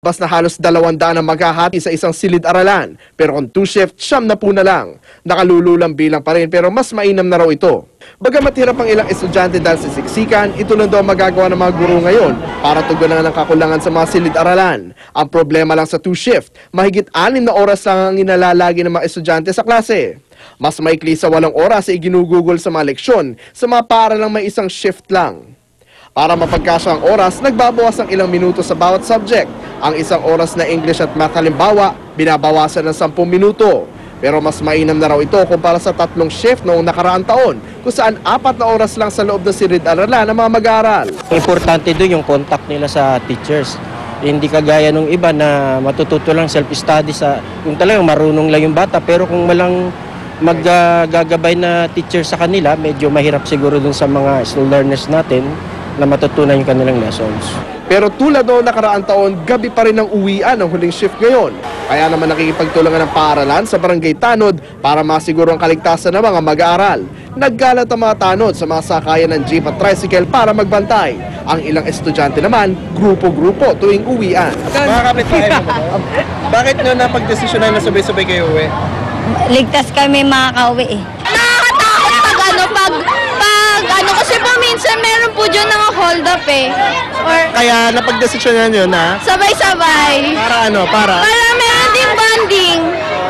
Mas na halos 200 ang maghahati sa isang silid-aralan. Pero kung 2 shift, 90 na lang. Nakalululang bilang pa rin pero mas mainam na raw ito. Bagamat hirap ang ilang estudyante dahil sa siksikan, ito lang daw magagawa ng mga guro ngayon para tugunan ang kakulangan sa mga silid-aralan. Ang problema lang sa 2 shift, mahigit 6 na oras lang ang inalalagi ng mga estudyante sa klase. Mas maikli sa 8 oras ay ginugugol sa mga leksyon sa mga paaralang may isang shift lang. Para mapagkasya ang oras, nagbabawas ng ilang minuto sa bawat subject. Ang isang oras na English at Math halimbawa, binabawasan ng 10 minuto. Pero mas mainam na raw ito kumpara sa 3 shift noong nakaraang taon, kung saan 4 na oras lang sa loob ng silid-aralan ng mga mag-aaral. Importante doon yung contact nila sa teachers. Hindi kagaya nung iba na matututo lang self-study sa kung talagang marunong lang yung bata, pero kung walang maggagabay na teacher sa kanila, medyo mahirap siguro dun sa mga slow learners natin na matutunan yung kanilang lessons. Pero tulad noong nakaraang taon, gabi pa rin ang uwian ng huling shift ngayon. Kaya naman nakikipagtulungan ng paaralan sa Barangay Tanod para masiguro ang kaligtasan ng mga mag-aaral. Naggalat ang mga tanod sa mga sakayan ng jeep at tricycle para magbantay. Ang ilang estudyante naman, grupo-grupo tuwing uwian. Mga kapitbahay mo ba? Bakit nyo napag-desisyonan na sabay-sabay kayo uwi? Ligtas kami makakauwi eh. Nakakatakot kasi po minsan meron po dyan mga hold up eh. Or Kaya napag-desisyonan nyo na? sabay-sabay. Para ano? Para Meron din bonding.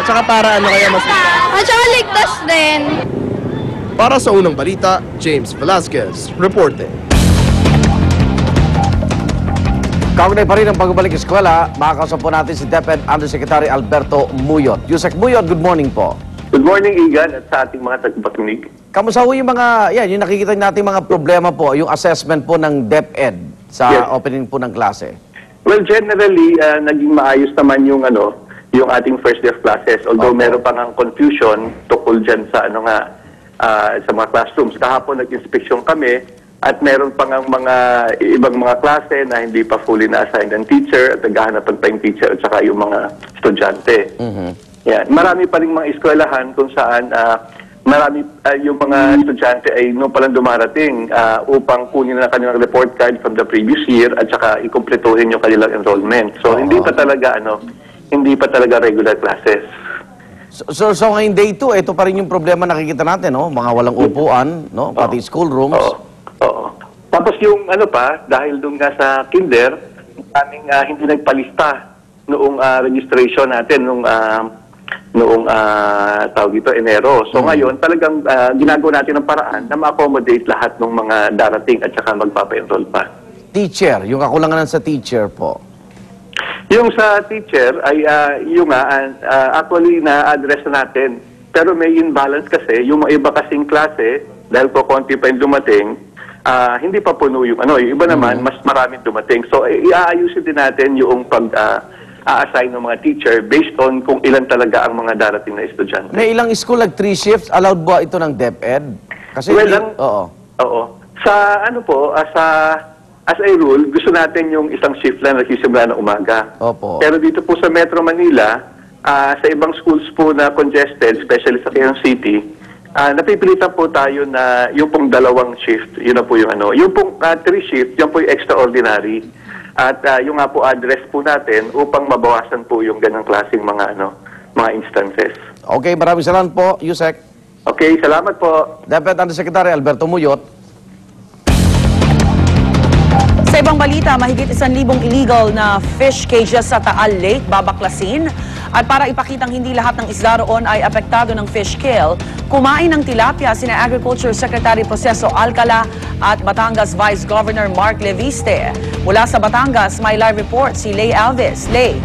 Tsaka para ano kaya mas... At saka ligtas din. Para sa unang balita, James Velasquez, reporting. Kaugnay pa rin ang pagbabalik eskwela, makakausap po natin si DepEd Undersecretary Alberto Muyot. Yusek Muyot, good morning po. Good morning, Igan, at sa ating mga tagapakinig. Kamusta ho yung mga, yung nakikita natin mga problema po, yung assessment po ng DepEd sa opening po ng klase? Well, generally, naging maayos naman yung ating first day of classes. Although meron pang ang confusion tukol dyan sa sa mga classrooms. Kahapon nag-inspection kami at meron pang ang mga ibang mga klase na hindi pa fully na-assign ng teacher at naghahanapan pa yung teacher at saka yung mga estudyante. Yan. Marami pa rin mga eskwelahan kung saan yung mga estudyante ay noong palang dumarating upang kunin na kanilang report card from the previous year at saka ikumpletuhin yung kanilang enrollment. So hindi pa talaga regular classes. So ngayon day 2, ito pa rin yung problema nakikita natin, no? Mga walang upuan, no? Pati schoolrooms. Oo. Tapos yung dahil doon nga sa kinder, aming hindi nagpalista noong registration natin noong tawag ito, Enero. So ngayon, talagang ginagawa natin ng paraan na ma-accommodate lahat ng mga darating at saka magpapa-enroll pa. Teacher, yung kakulangan sa teacher po. Yung sa teacher ay actually na-address na natin. Pero may imbalance kasi, yung mga iba kasing klase, dahil po konti pa yung dumating, hindi pa puno yung yung iba naman, mas maraming dumating. So, iaayusin din natin yung a-assign ng mga teacher based on kung ilan talaga ang mga darating na estudyante. May ilang school 3 shifts, allowed ba ito ng DepEd? Kasi Oo. Sa as a rule, gusto natin yung isang shift lang nagsisimula ng umaga. Opo. Pero dito po sa Metro Manila, sa ibang schools po na congested, especially sa Quezon City, napipilitan po tayo na yung pong 2 shift, yun na po yung yung pong 3 shift, yan po yung extraordinary. At yung nga po address po natin upang mabawasan po yung ganang klaseng mga instances. Okay, maraming salamat po, Yusek. Okay, salamat po. DepEd Undersecretary Alberto Muyot. Sa ibang balita, mahigit 1,000 illegal na fish cages sa Taal Lake babaklasin. At para ipakitang hindi lahat ng isda roon ay apektado ng fish kill, kumain ng tilapia sina Agriculture Secretary Proceso Alcala at Batangas Vice Governor Mark Leviste. Mula sa Batangas, may live report si Lay Alves. Lay.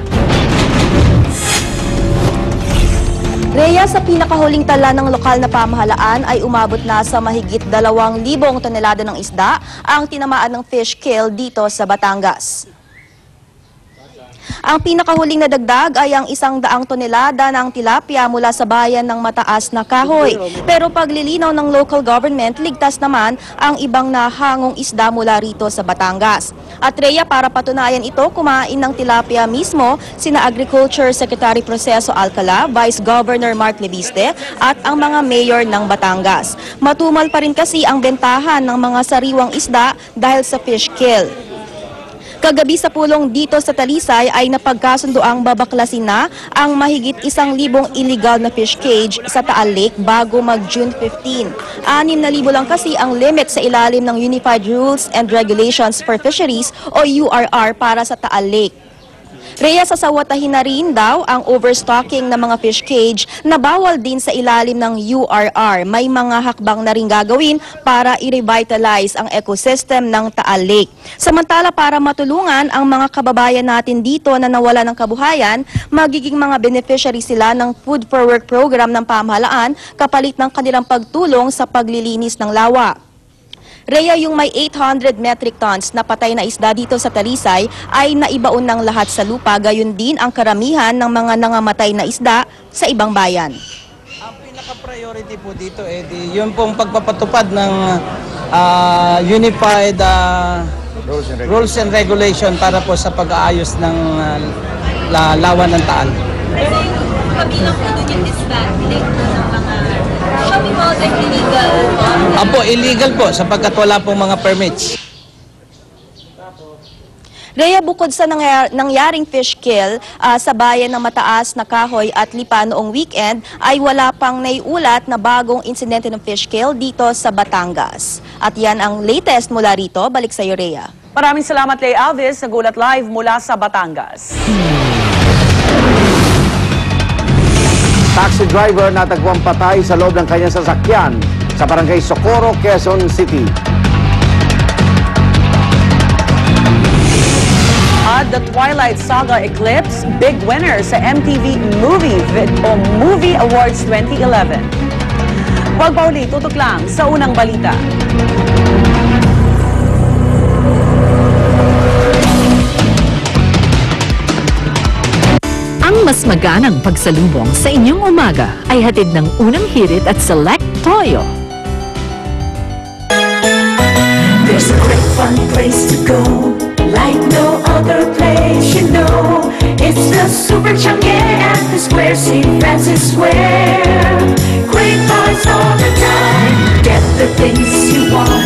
Rhea, sa pinakahuling tala ng lokal na pamahalaan ay umabot na sa mahigit 2,000 tonelada ng isda ang tinamaan ng fish kill dito sa Batangas. Ang pinakahuling nadagdag ay ang 100 tonelada ng tilapia mula sa bayan ng Mataas na Kahoy. Pero paglilinaw ng local government, ligtas naman ang ibang nahangong isda mula rito sa Batangas. At Rhea, para patunayan ito, kumain ng tilapia mismo sina Agriculture Secretary Proceso Alcala, Vice Governor Mark Leviste at ang mga mayor ng Batangas. Matumal pa rin kasi ang bentahan ng mga sariwang isda dahil sa fish kill. Kagabi sa pulong dito sa Talisay ay napagkasundoang babaklasin na ang mahigit 1,000 illegal na fish cage sa Taal Lake bago mag-June 15. 6,000 lang kasi ang limit sa ilalim ng Unified Rules and Regulations for Fisheries o URR para sa Taal Lake. Rhea, sasawatahin na rin daw ang overstocking ng mga fish cage na bawal din sa ilalim ng URR. May mga hakbang na rin gagawin para i-revitalize ang ecosystem ng Taal Lake. Samantala, para matulungan ang mga kababayan natin dito na nawala ng kabuhayan, magiging mga beneficiary sila ng Food for Work program ng pamahalaan kapalit ng kanilang pagtulong sa paglilinis ng lawa. Rhea, yung may 800 metric tons na patay na isda dito sa Talisay ay naibaon ng lahat sa lupa, gayon din ang karamihan ng mga nangamatay na isda sa ibang bayan. Ang pinaka-priority po dito yun pong pagpapatupad ng Unified Rules and Regulation para po sa pag-aayos ng lawa ng Taal. Pero yung kabilang po doon yung disbanding ng mga shopping malls ay illegal. Apo, illegal po sapagkat wala pong mga permits. Rhea, bukod sa nangyaring fish kill sa bayan ng Mataas na Kahoy at Lipa noong weekend, ay wala pang naiulat na bagong insidente ng fish kill dito sa Batangas. At yan ang latest mula rito. Balik sa iyo, Rhea. Maraming salamat, Lay Alves, nagulat live mula sa Batangas. Taxi driver natagpuang patay sa loob ng kanyang sasakyan sa barangay Socorro, Quezon City. At the Twilight Saga Eclipse, big winner sa MTV Movie Awards 2011. Huwag pa uli, tutok lang sa unang balita. Ang mas maganang pagsalubong sa inyong umaga ay hatid ng Unang Hirit at Select Toyo. There's a quick fun place to go, like no other place, you know. It's the Super Chang'e at the Square, St. Francis Square. Great buys all the time, get the things you want.